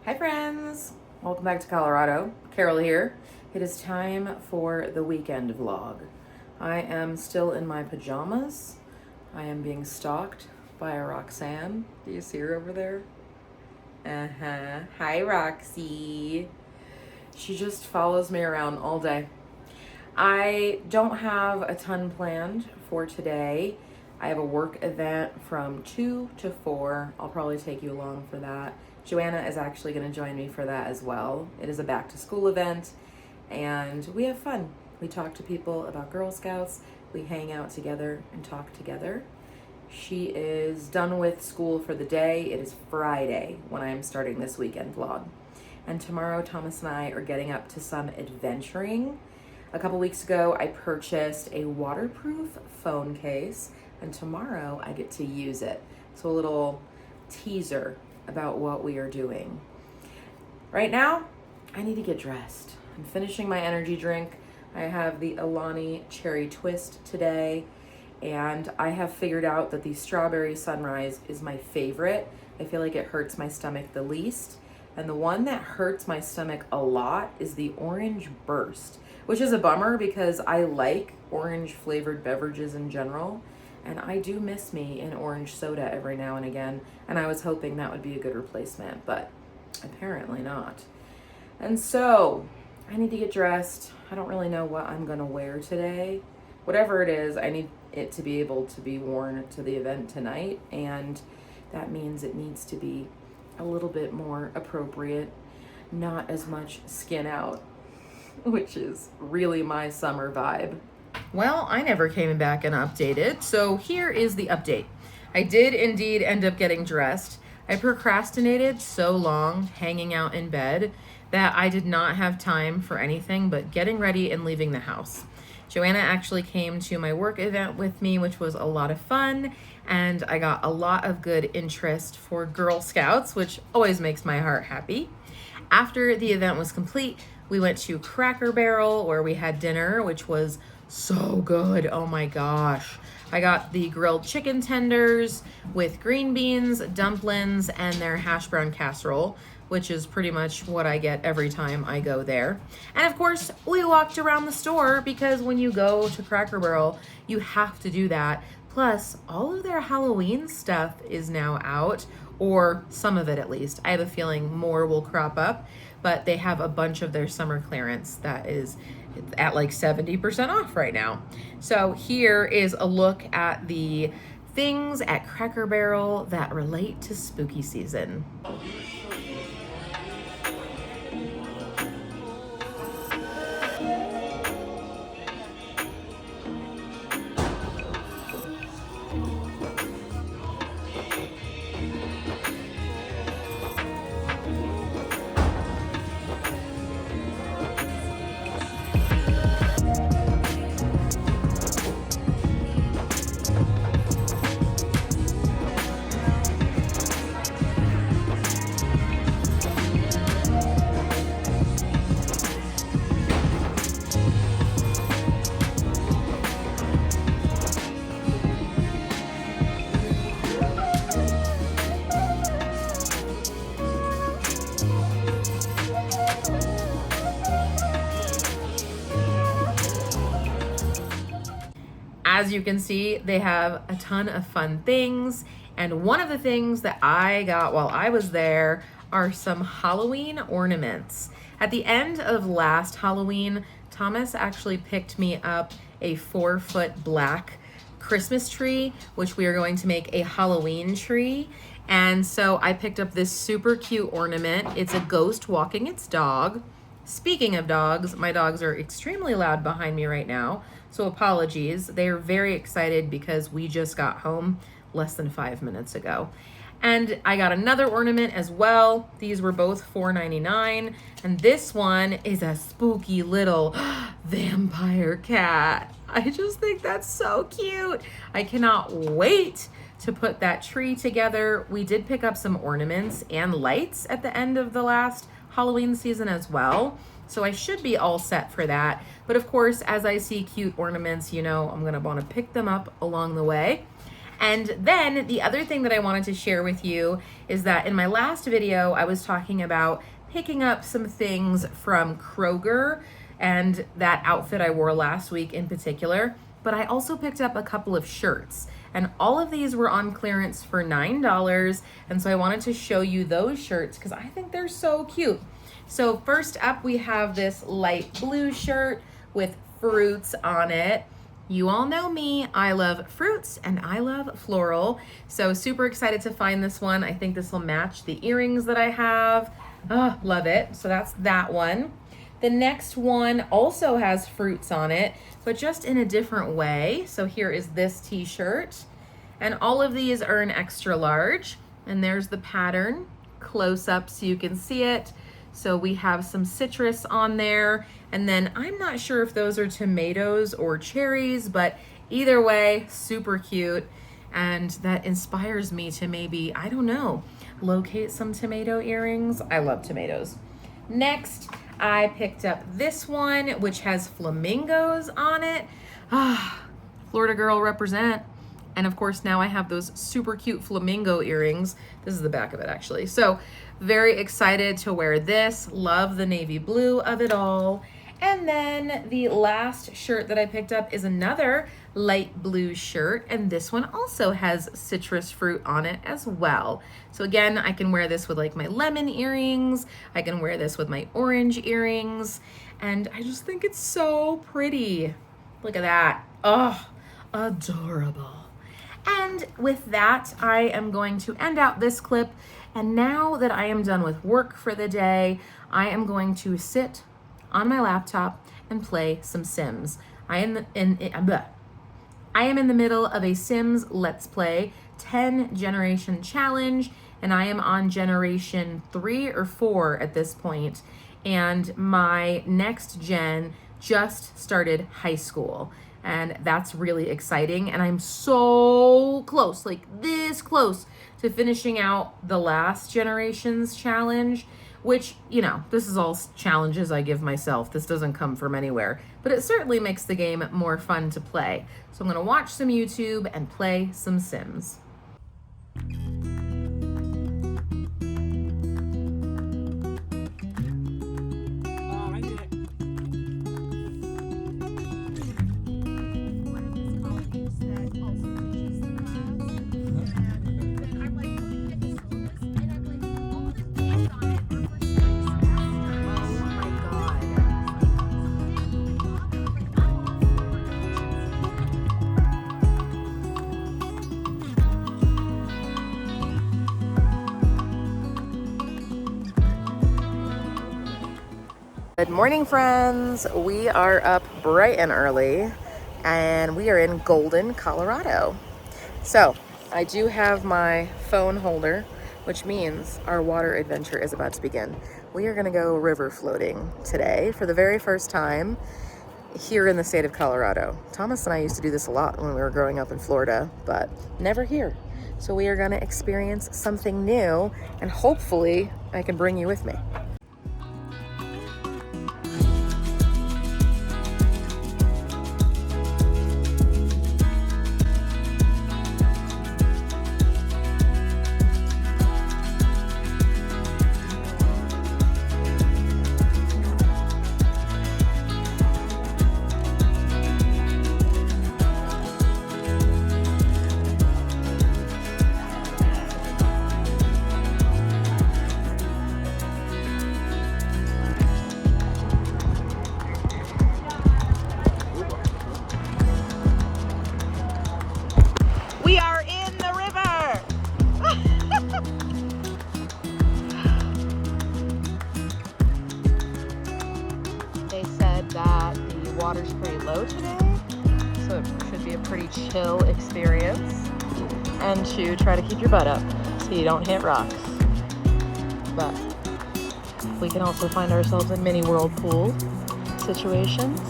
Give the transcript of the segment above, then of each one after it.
Hi friends! Welcome back to Colorado. Carol here. It is time for the weekend vlog. I am still in my pajamas. I am being stalked by a Roxanne. Do you see her over there? Hi Roxy. She just follows me around all day. I don't have a ton planned for today. I have a work event from 2 to 4. I'll probably take you along for that. Joanna is actually going to join me for that as well. It is a back to school event and we have fun. We talk to people about Girl Scouts. We hang out together and talk together. She is done with school for the day. It is Friday when I am starting this weekend vlog. And tomorrow Thomas and I are getting up to some adventuring. A couple weeks ago, I purchased a waterproof phone case, and tomorrow I get to use it. So a little teaser about what we are doing. Right now, I need to get dressed. I'm finishing my energy drink. I have the Alani Cherry Twist today, and I have figured out that the Strawberry Sunrise is my favorite. I feel like it hurts my stomach the least. And the one that hurts my stomach a lot is the Orange Burst, which is a bummer because I like orange flavored beverages in general. And I do miss me an orange soda every now and again. And I was hoping that would be a good replacement, but apparently not. And so I need to get dressed. I don't really know what I'm gonna wear today. Whatever it is, I need it to be able to be worn to the event tonight. And that means it needs to be a little bit more appropriate, not as much skin out, which is really my summer vibe. Well, I never came back and updated, so here is the update. I did indeed end up getting dressed. I procrastinated so long hanging out in bed that I did not have time for anything but getting ready and leaving the house. Joanna actually came to my work event with me, which was a lot of fun, and I got a lot of good interest for Girl Scouts, which always makes my heart happy. After the event was complete, we went to Cracker Barrel where we had dinner, which was so good. Oh my gosh. I got the grilled chicken tenders with green beans, dumplings, and their hash brown casserole, which is pretty much what I get every time I go there. And of course, we walked around the store because when you go to Cracker Barrel, you have to do that. Plus, all of their Halloween stuff is now out, or some of it at least. I have a feeling more will crop up, but they have a bunch of their summer clearance that is at like 70% off right now. So here is a look at the things at Cracker Barrel that relate to spooky season. As you can see, they have a ton of fun things. And one of the things that I got while I was there are some Halloween ornaments. At the end of last Halloween, Thomas actually picked me up a 4-foot black Christmas tree, which we are going to make a Halloween tree. And so I picked up this super cute ornament. It's a ghost walking its dog. Speaking of dogs, my dogs are extremely loud behind me right now, so apologies. They are very excited because we just got home less than 5 minutes ago. And I got another ornament as well. These were both $4.99, and this one is a spooky little vampire cat. I just think that's so cute. I cannot wait to put that tree together. We did pick up some ornaments and lights at the end of the last Halloween season as well. So I should be all set for that. But of course, as I see cute ornaments, you know, I'm gonna wanna pick them up along the way. And then the other thing that I wanted to share with you is that in my last video, I was talking about picking up some things from Kroger and that outfit I wore last week in particular, but I also picked up a couple of shirts, and all of these were on clearance for $9. And so I wanted to show you those shirts because I think they're so cute. So first up, we have this light blue shirt with fruits on it. You all know me, I love fruits and I love floral. So super excited to find this one. I think this will match the earrings that I have. Oh, love it. So that's that one. The next one also has fruits on it, but just in a different way. So here is this t-shirt, and all of these are an extra large. And there's the pattern close up so you can see it. So we have some citrus on there, and then I'm not sure if those are tomatoes or cherries, but either way, super cute. And that inspires me to maybe, I don't know, locate some tomato earrings. I love tomatoes. Next, I picked up this one, which has flamingos on it. Ah, Florida girl represent. And of course, now I have those super cute flamingo earrings. This is the back of it, actually. So very excited to wear this. Love the navy blue of it all. And then the last shirt that I picked up is another light blue shirt. And this one also has citrus fruit on it as well. So again, I can wear this with like my lemon earrings. I can wear this with my orange earrings. And I just think it's so pretty. Look at that. Oh, adorable. And with that, I am going to end out this clip. And now that I am done with work for the day, I am going to sit on my laptop and play some Sims. I am in the middle of a Sims Let's Play 10 generation challenge, and I am on generation 3 or 4 at this point. And my next gen just started high school. And that's really exciting. And I'm so close, like this close to finishing out the last generation's challenge, which, you know, this is all challenges I give myself. This doesn't come from anywhere, but it certainly makes the game more fun to play. So I'm gonna watch some YouTube and play some Sims. Good morning, friends. We are up bright and early, and we are in Golden, Colorado. So I do have my phone holder, which means our water adventure is about to begin. We are gonna go river floating today for the very first time here in the state of Colorado. Thomas and I used to do this a lot when we were growing up in Florida, but never here. So we are gonna experience something new, and hopefully I can bring you with me. Water's pretty low today, so it should be a pretty chill experience, and to try to keep your butt up so you don't hit rocks. But we can also find ourselves in mini whirlpool situations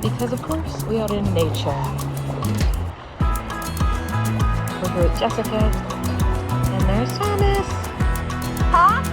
because of course we are in nature. We're here with Jessica, and there's Thomas. Huh?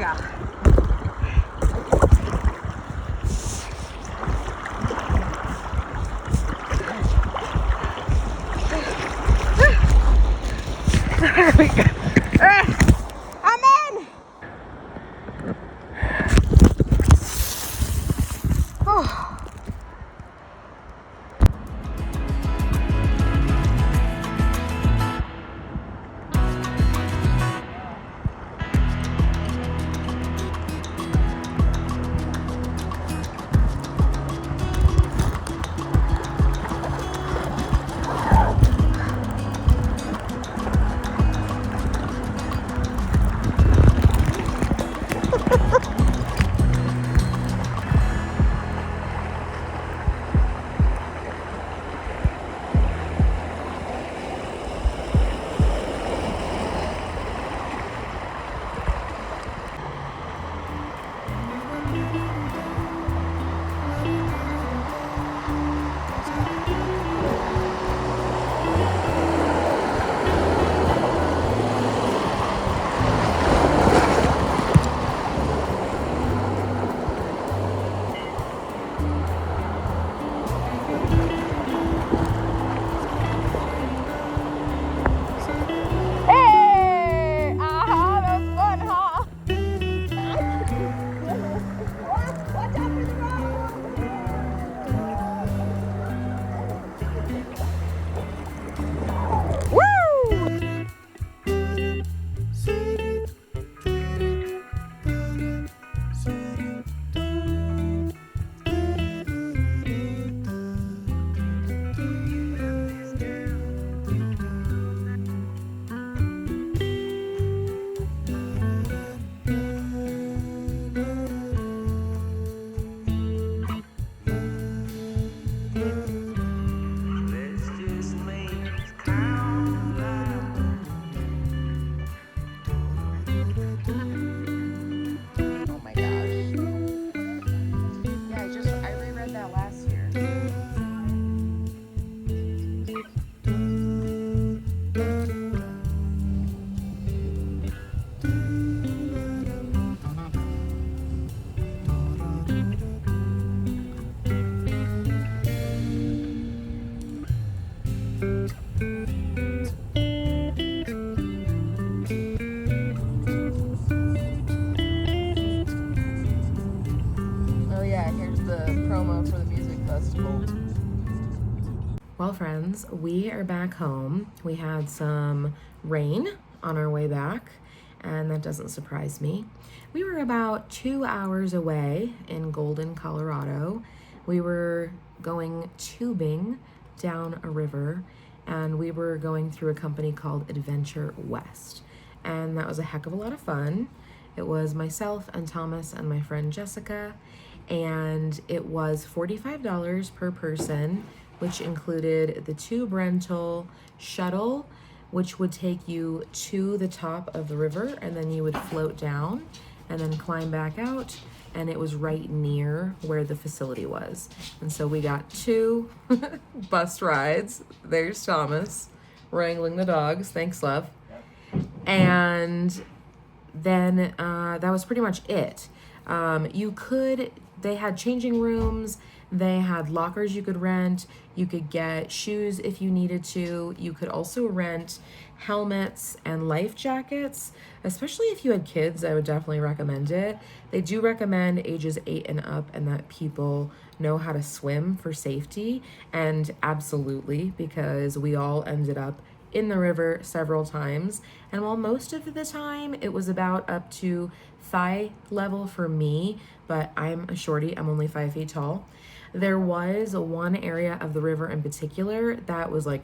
go. There we go. I'm in. Oh. Well, friends, we are back home. We had some rain on our way back, and that doesn't surprise me. We were about 2 hours away in Golden, Colorado. We were going tubing down a river, and we were going through a company called Adventure West. And that was a heck of a lot of fun. It was myself and Thomas and my friend Jessica, and it was $45 per person, which included the tube rental shuttle, which would take you to the top of the river, and then you would float down and then climb back out, and it was right near where the facility was. And so we got 2 bus rides. There's Thomas wrangling the dogs. Thanks, love. And then that was pretty much it. They had changing rooms, they had lockers you could rent, you could get shoes if you needed to, you could also rent helmets and life jackets, especially if you had kids. I would definitely recommend it. They do recommend ages 8 and up and that people know how to swim for safety, and absolutely, because we all ended up in the river several times, and while most of the time it was about up to thigh level for me, but I'm a shorty, I'm only 5 feet tall, there was one area of the river in particular that was like,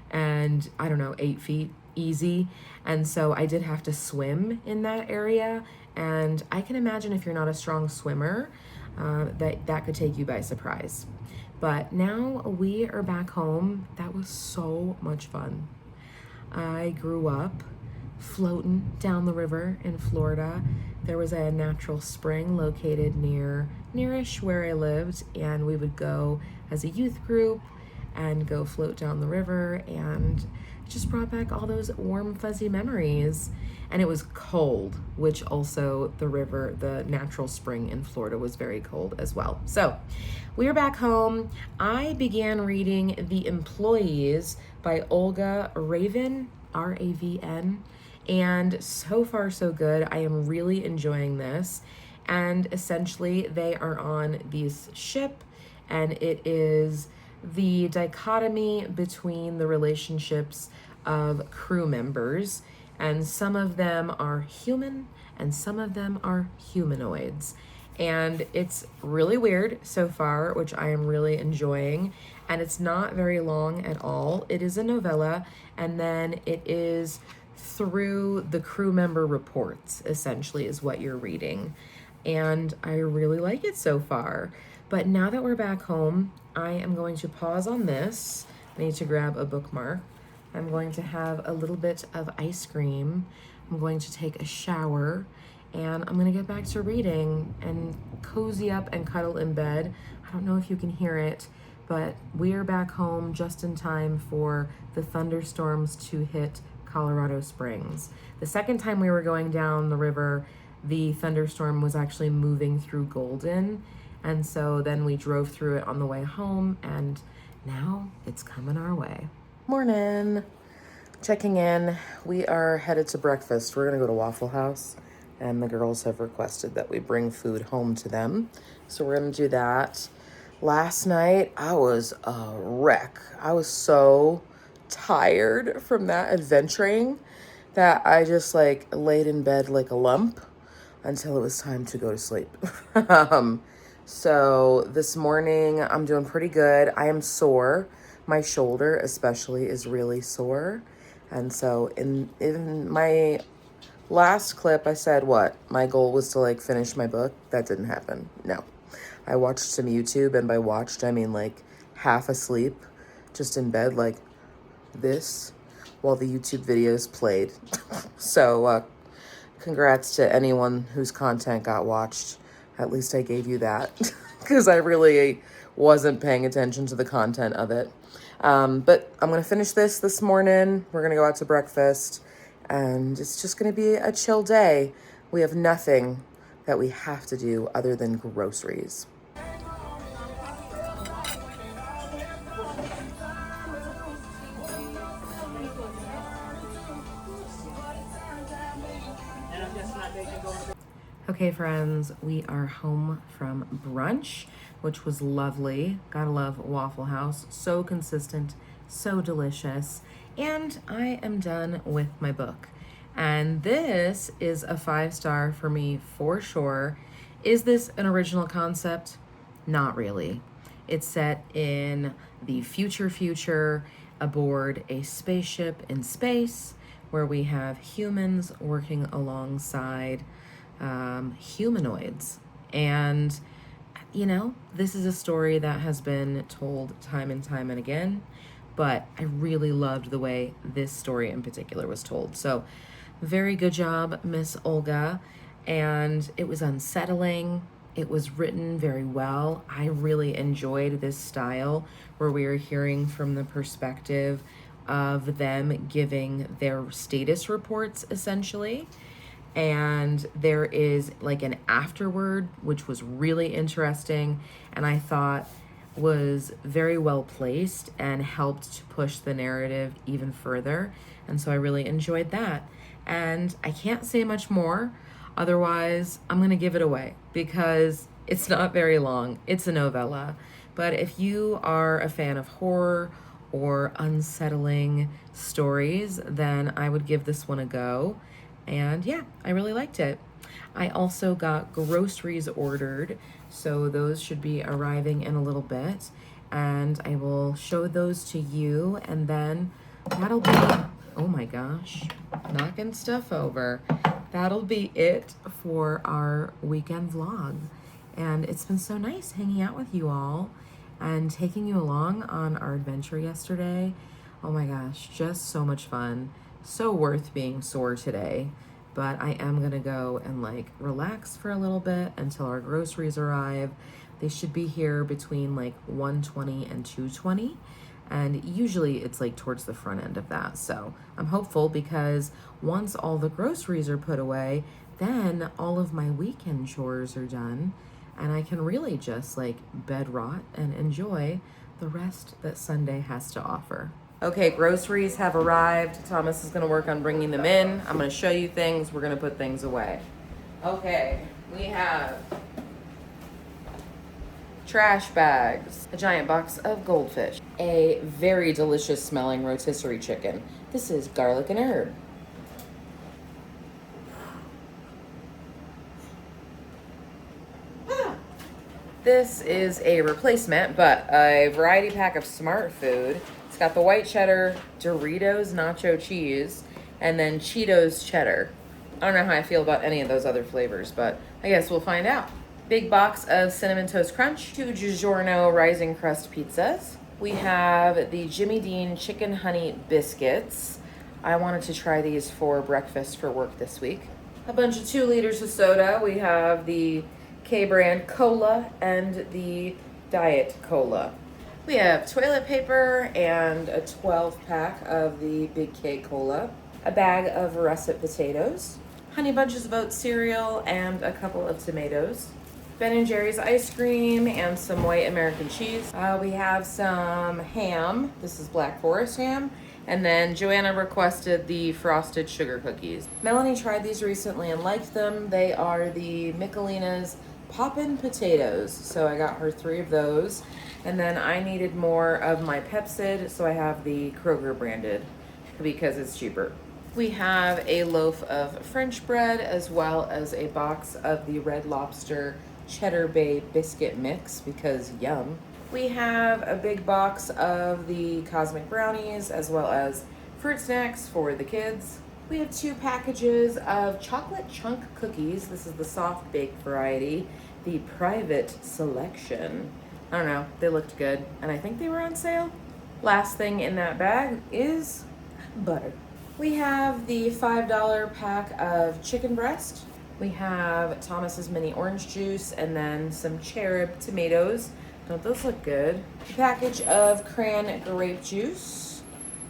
and I don't know, 8 feet easy, and so I did have to swim in that area, and I can imagine if you're not a strong swimmer, that could take you by surprise. But now we are back home. That was so much fun. I grew up floating down the river in Florida. There was a natural spring located nearish where I lived, and we would go as a youth group and go float down the river and just brought back all those warm, fuzzy memories. And it was cold, which also the river, the natural spring in Florida was very cold as well. So we are back home. I began reading The Employees by Olga Ravn, R-A-V-N. And so far, so good. I am really enjoying this. And essentially, they are on this ship, and it is the dichotomy between the relationships of crew members. And some of them are human, and some of them are humanoids. And it's really weird so far, which I am really enjoying. And it's not very long at all. It is a novella, and then it is through the crew member reports, essentially, is what you're reading. And I really like it so far. But now that we're back home, I am going to pause on this. I need to grab a bookmark. I'm going to have a little bit of ice cream. I'm going to take a shower, and I'm gonna get back to reading and cozy up and cuddle in bed. I don't know if you can hear it, but we are back home just in time for the thunderstorms to hit Colorado Springs. The second time we were going down the river, the thunderstorm was actually moving through Golden. And so then we drove through it on the way home, and now it's coming our way. Morning. Checking in. We are headed to breakfast. We're gonna go to Waffle House, and the girls have requested that we bring food home to them. So we're gonna do that. Last night, I was a wreck. I was so tired from that adventuring that I just laid in bed like a lump until it was time to go to sleep. So this morning I'm doing pretty good. I am sore. My shoulder especially is really sore. And so in my last clip, I said my goal was to finish my book. That didn't happen. No. I watched some YouTube, and by watched, I mean half asleep, just in bed like this while the YouTube videos played. So congrats to anyone whose content got watched. At least I gave you that, because I really wasn't paying attention to the content of it. But I'm going to finish this morning. We're going to go out to breakfast, and it's just going to be a chill day. We have nothing that we have to do other than groceries. Okay, friends, we are home from brunch, which was lovely. Gotta love Waffle House. So consistent, so delicious. And I am done with my book. And this is a 5-star for me for sure. Is this an original concept? Not really. It's set in the future aboard a spaceship in space, where we have humans working alongside humanoids. And, this is a story that has been told time and time and again, but I really loved the way this story in particular was told. So very good job, Miss Olga. And it was unsettling. It was written very well. I really enjoyed this style where we are hearing from the perspective of them giving their status reports, essentially. And there is an afterword, which was really interesting, and I thought was very well placed and helped to push the narrative even further. And so I really enjoyed that. And I can't say much more, otherwise I'm going to give it away because it's not very long. It's a novella. But if you are a fan of horror or unsettling stories, then I would give this one a go. And yeah, I really liked it. I also got groceries ordered, so those should be arriving in a little bit. And I will show those to you, and then that'll be, oh my gosh, knocking stuff over. That'll be it for our weekend vlog. And it's been so nice hanging out with you all and taking you along on our adventure yesterday. Oh my gosh, just so much fun. So worth being sore today. But I am gonna go and relax for a little bit until our groceries arrive. They should be here between 1:20 and 2:20. And usually it's like towards the front end of that. So I'm hopeful because once all the groceries are put away, then all of my weekend chores are done and I can really just like bed rot and enjoy the rest that Sunday has to offer. Okay, groceries have arrived. Thomas is gonna work on bringing them in. I'm gonna show you things. We're gonna put things away. Okay, we have trash bags, a giant box of goldfish, a very delicious smelling rotisserie chicken. This is garlic and herb. This is a replacement, but a variety pack of Smart Food. It's got the white cheddar, Doritos nacho cheese, and then Cheetos cheddar. I don't know how I feel about any of those other flavors, but I guess we'll find out. Big box of Cinnamon Toast Crunch, 2 DiGiorno Rising Crust pizzas. We have the Jimmy Dean Chicken Honey Biscuits. I wanted to try these for breakfast for work this week. A bunch of 2 liters of soda. We have the K-brand cola and the diet cola. We have toilet paper and a 12-pack of the Big K cola, a bag of russet potatoes, Honey Bunches of Oats cereal, and a couple of tomatoes. Ben & Jerry's ice cream and some white American cheese. We have some ham. This is Black Forest ham. And then Joanna requested the frosted sugar cookies. Melanie tried these recently and liked them. They are the Michelina's Poppin' Potatoes. So I got her 3 of those. And then I needed more of my Pepsid, so I have the Kroger branded because it's cheaper. We have a loaf of French bread as well as a box of the Red Lobster Cheddar Bay biscuit mix because yum. We have a big box of the Cosmic Brownies as well as fruit snacks for the kids. We have 2 packages of chocolate chunk cookies. This is the soft bake variety, the Private Selection. I don't know, they looked good and I think they were on sale. Last thing in that bag is butter. We have the $5 pack of chicken breast. We have Thomas's mini orange juice and then some cherub tomatoes. Don't those look good? A package of cran grape juice.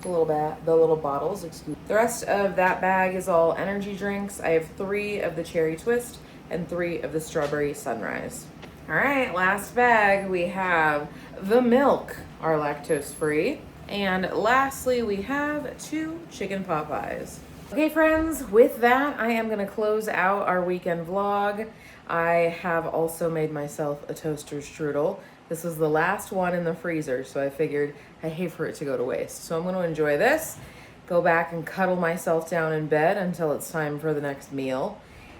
The little bottles, excuse me. The rest of that bag is all energy drinks. I have 3 of the cherry twist and 3 of the strawberry sunrise. All right, last bag, we have the milk, our lactose free. And lastly, we have 2 chicken pot pies. Okay friends, with that, I am gonna close out our weekend vlog. I have also made myself a toaster strudel. This was the last one in the freezer, so I figured I'd hate for it to go to waste. So I'm gonna enjoy this, go back and cuddle myself down in bed until it's time for the next meal.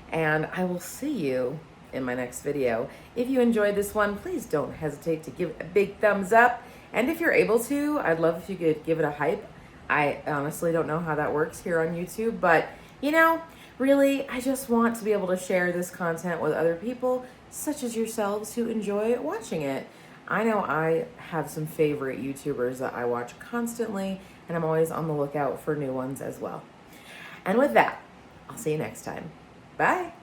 And I will see you in my next video. If you enjoyed this one, please don't hesitate to give it a big thumbs up. And if you're able to, I'd love if you could give it a hype. I honestly don't know how that works here on YouTube, but you know, really, I just want to be able to share this content with other people, such as yourselves who enjoy watching it. I know I have some favorite YouTubers that I watch constantly, and I'm always on the lookout for new ones as well. And with that, I'll see you next time. Bye.